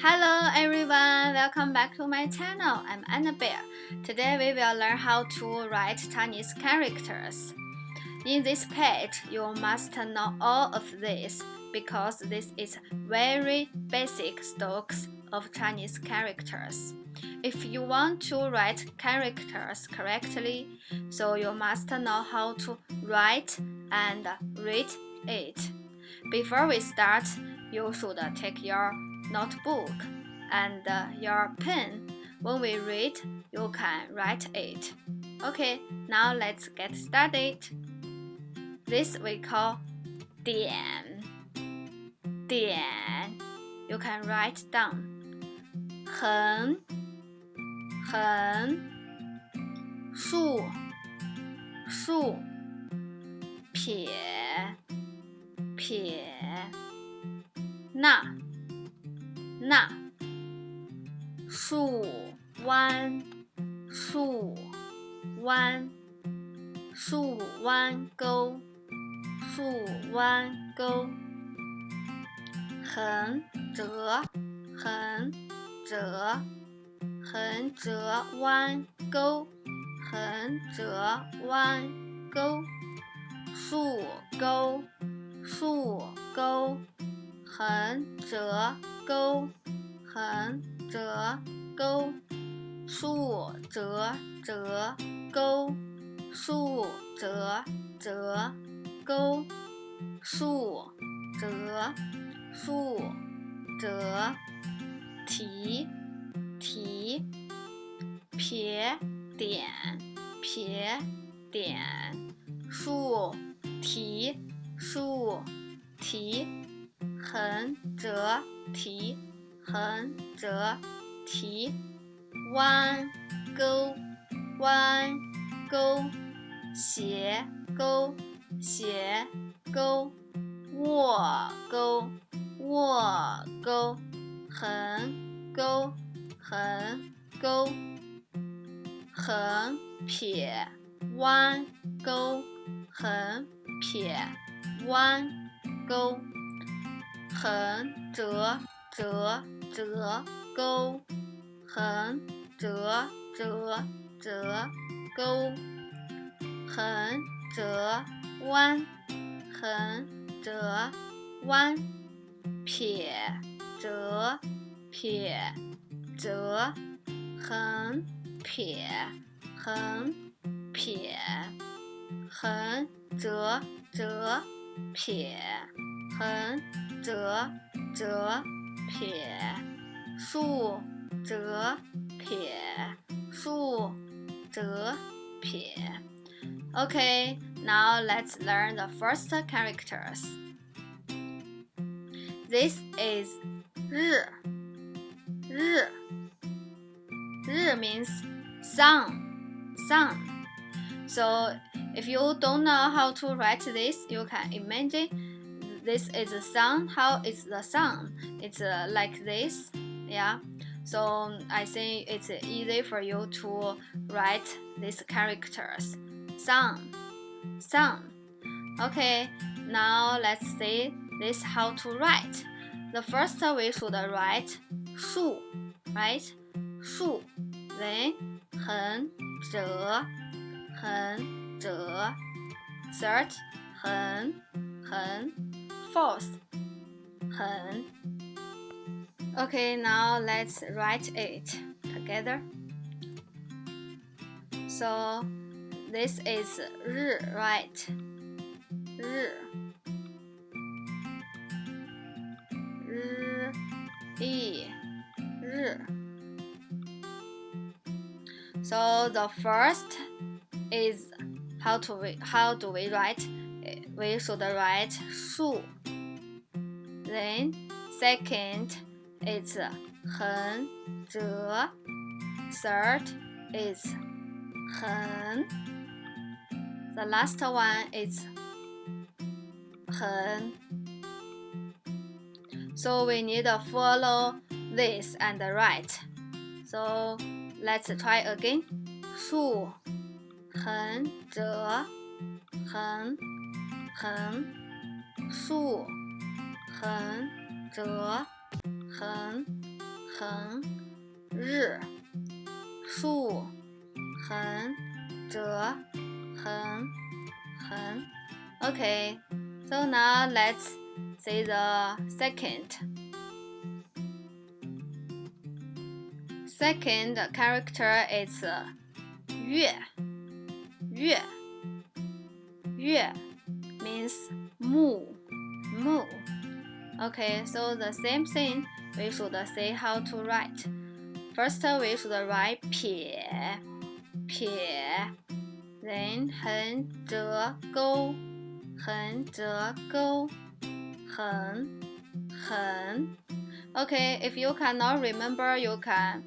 Hello everyone, welcome back to my channel. I'm Annabel. Today we will learn how to write Chinese characters. In this page, you must know all of this because this is very basic strokes of Chinese characters. If you want to write characters correctly, so you must know how to write and read it. Before we start, you should take your notebook and your pen. When we read, you can write it. Okay, now let's get started. This we call 点 You can write down 横竖撇捺竖弯钩横折弯钩竖钩横折钩竖折钩竖折提撇点竖提横折提弯钩斜钩卧钩横撇弯钩横折钩横折钩横折弯撇折横折撇横折竖折撇 Okay, now let's learn the first characters. This is 日 means sun. So if you don't know how to write this, you can imagine this is the sun. How is the sun? It's like this, yeah. So I think it's easy for you to write these characters. Sun. Okay, now let's see this how to write. The first we should write 竖, right? 竖 Then 横折 Third 横 Fourth 横 Okay, now let's write it together. So this is 日 right? 日 So the first is how do we write? We should write 竖 Then second is 横折 Third is 横 The last one is 横 So we need to follow this and write. So let's try again. 竖横折横竖横折横横日竖横折横横 Okay, so now let's see the second character is 月月 means move. Okay, so the same thing, we should see how to write. First, we should write 撇 then 横折钩横 Okay, if you cannot remember, you can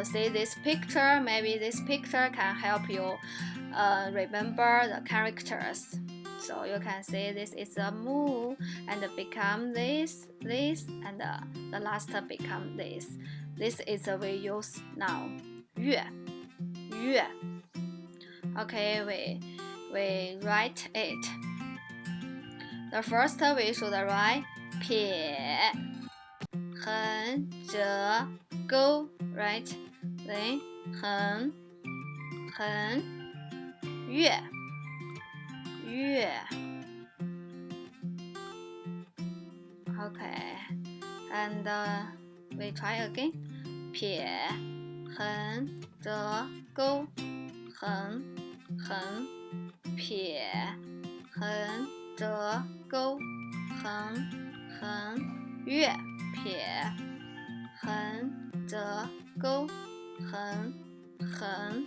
see this picture. Maybe this picture can help you remember the characters. So you can see this is a move and become this, and the last become this. This is we use now. 月 Okay, we write it. The first we should write 撇横折钩 right? Then 横月 Okay, and we try again. 撇横折钩横撇横折钩横月撇横折钩横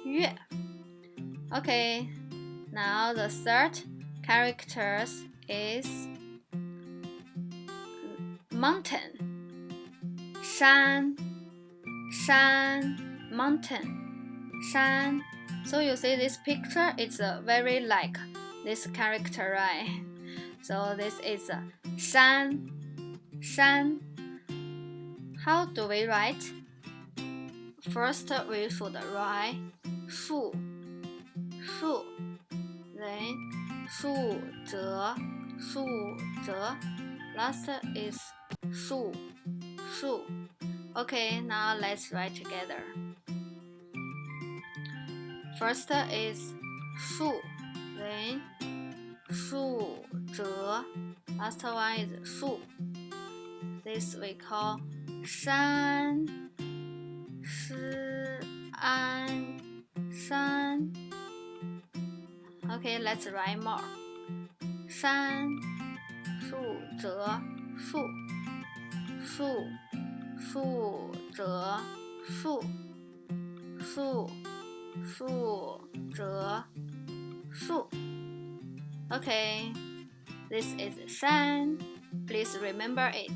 月 Okay, now the third characters is mountain 山 mountain 山 So you see this picture, it's very like this character, right? So this is 山 How do we write? First we should write 竖 then 竖折 Last is 竖 Okay, now let's write together. First is 竖 then 竖折 Last one is 竖 This we call 山诗安山 Okay, let's write more. 山竖折竖折竖折竖 Okay, this is 山 Please remember it.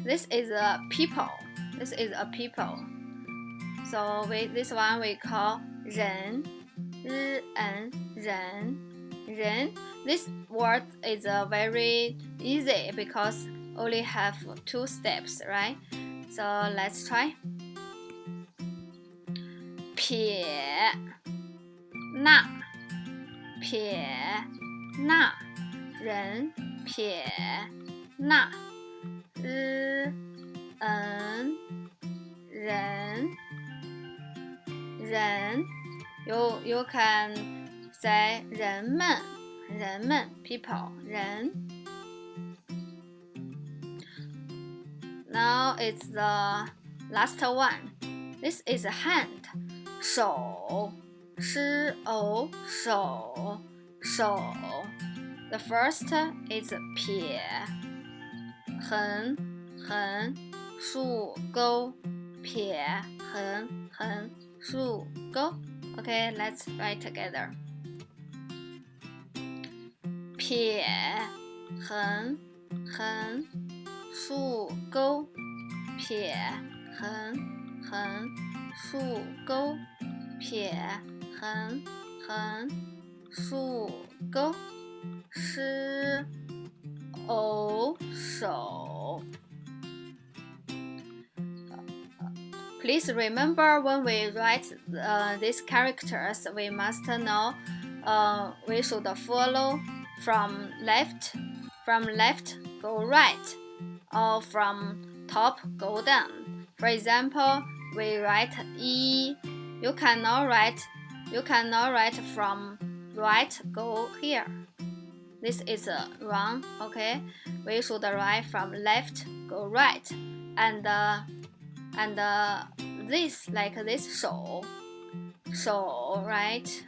This is a people. So this one we call 人 人 This word is very easy because only have 2 steps, right? So let's try. 撇捺人撇捺人 You can say 人们 people 人 Now it's the last one. This is a hand 手诗偶手 The first is 撇横竖钩撇横竖钩 Okay, let's write together. 撇横竖钩撇横竖钩撇横竖钩诗偶手 Please remember when we write these characters, we must know we should follow from left go right. or from top go down. For example, we write E. You cannot write from right go here. This is wrong. Okay, we should write from left go right, and this like this手 right?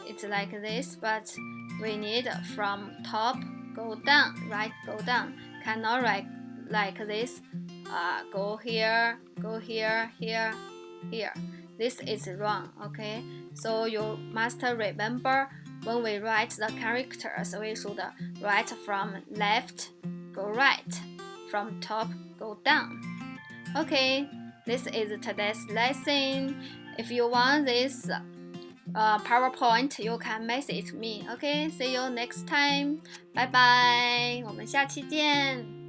It's like this, but we need from top go down, right go down. Cannot write like this. Go here, here. This is wrong. Okay, so you must remember when we write the characters, we should write from left go right, from top go down. Okay, this is today's lesson. If you want this PowerPoint, you can message me. Okay, see you next time. Bye bye. 我们下期见。